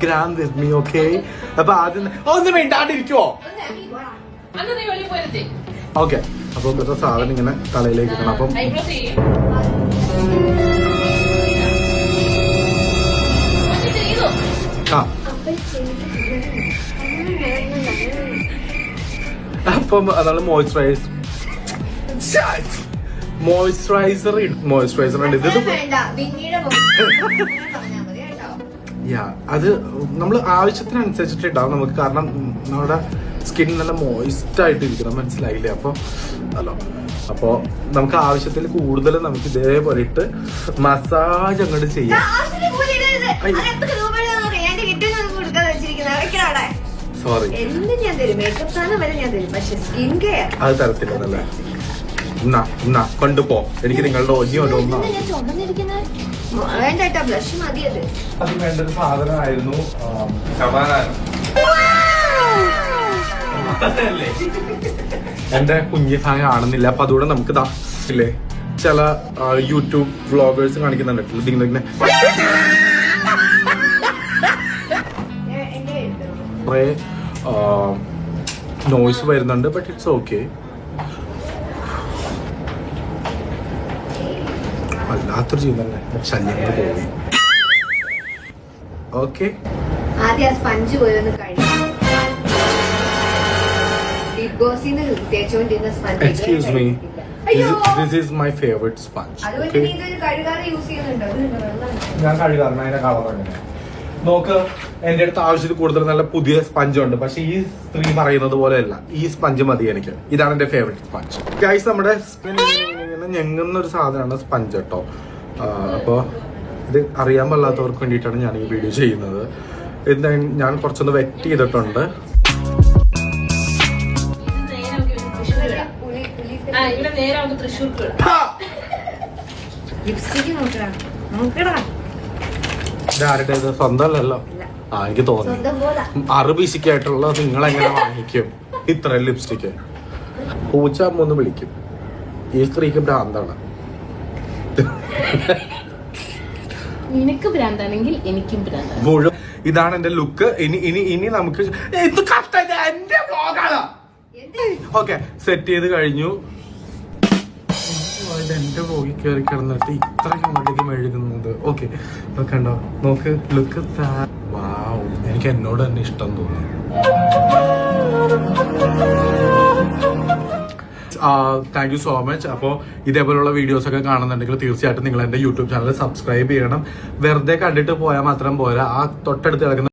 Instagram with me, okay? അപ്പൊ ആദ്യം ഒന്ന് വേണ്ടാണ്ടിരിക്കുവോ? ഓക്കെ, അപ്പൊ ഇന്നത്തെ സാധനം ഇങ്ങനെ തലയിലേക്ക് ഇടണം. അപ്പം അപ്പം അതാണ് മോയ്സ്ചറൈസർ ഉണ്ട്. ഇത് അത് നമ്മൾ ആവശ്യത്തിനനുസരിച്ചിട്ട് ഇടാം നമുക്ക്. കാരണം നമ്മുടെ സ്കിൻ നല്ല മോയിസ്റ്റ് ആയിട്ട് ഇരിക്കണം, മനസ്സിലായില്ലേ? അപ്പൊ നമുക്ക് ആവശ്യത്തിൽ കൂടുതൽ നമുക്ക് ഇതേപോലെ ഇട്ട് മസാജ് അങ്ങോട്ട് ചെയ്യാം. സോറി, അത് തരത്തില്ല. എന്നാ കൊണ്ടുപോ, എനിക്ക് നിങ്ങളുടെ അതിന് വേണ്ട ഒരു സാധനമായിരുന്നു സമാധാനം. എന്റെ കുഞ്ഞു സാധനം കാണുന്നില്ല, അപ്പൊ അതുകൂടെ നമുക്ക് ഇല്ലേ ചില യൂട്യൂബ് വ്ളോഗേഴ്സ് കാണിക്കുന്നുണ്ട് ഇങ്ങനെ കുറെ നോയ്സ് വരുന്നുണ്ട്. But it's okay. വല്ലാത്തൊരു ജീവൻ തന്നെ ശല്യം തോന്നി. Okay, excuse me, this is my favourite sponge. ഞാൻ കഴുകാറുണ്ട്, അതിന്റെ കളർ അങ്ങനെ നോക്ക്. എന്റെ അടുത്ത് ആവശ്യത്തിൽ കൂടുതൽ നല്ല പുതിയ സ്പഞ്ച് ഉണ്ട്, പക്ഷെ ഈ സ്ത്രീ പറയുന്നത് പോലെയല്ല. ഈ സ്പഞ്ച് മതി എനിക്ക്. ഇതാണ് എന്റെ ഫേവറേറ്റ് സ്പഞ്ച്. ഗൈസ്, നമ്മുടെ ഞെങ്ങുന്ന ഒരു സാധനമാണ് സ്പഞ്ച് കേട്ടോ. അപ്പൊ ഇത് അറിയാൻ പാടില്ലാത്തവർക്ക് വേണ്ടിയിട്ടാണ് ഞാൻ ഈ വീഡിയോ ചെയ്യുന്നത്. ഇത് ഞാൻ കുറച്ചൊന്ന് വെറ്റ് ചെയ്തിട്ടുണ്ട്. ഇതാരുടെ ഇത്? സ്വന്തമല്ലല്ലോ. എനിക്ക് തോന്നി അറുപീശിക്കായിട്ടുള്ള നിങ്ങളെങ്ങനെ വാങ്ങിക്കും ഇത്രയും ലിപ്സ്റ്റിക്ക്? പൂച്ചാമ്മൊന്ന് വിളിക്കും. ഈ സ്ത്രീക്ക് ഭ്രാന്താണ്. നിനക്ക് ഭ്രാന്താണെങ്കിൽ എനിക്കും ഭ്രാന്താണ്. ഇതാണ് എന്റെ ലുക്ക്. ഇനി നമുക്ക് എന്ത് കഷ്ടം, എന്റെ വ്ലോഗാണ്. ഓക്കെ, സെറ്റ് ചെയ്ത് കഴിഞ്ഞു. എന്റെ വ്ലോഗിൽ കയറി കിടന്നിട്ട് ഇത്രയ്ക്ക് അങ്ങോട്ടേക്ക് മെഴുകുന്നത്. ഓക്കെ, കണ്ടോ, നോക്ക്, ലുക്ക്. വാവ്, എനിക്ക് എന്നോട് തന്നെ ഇഷ്ടം തോന്നി. Thank you so much. അപ്പോൾ ഇതേപോലുള്ള വീഡിയോസ് ഒക്കെ കാണുന്നുണ്ടെങ്കിൽ തീർച്ചയായിട്ടും നിങ്ങൾ എന്റെ യൂട്യൂബ് ചാനൽ സബ്സ്ക്രൈബ് ചെയ്യണം. വെറുതെ കണ്ടിട്ട് പോയാൽ മാത്രം പോരാ, ആ തൊട്ടടുത്ത് കിടക്കുന്ന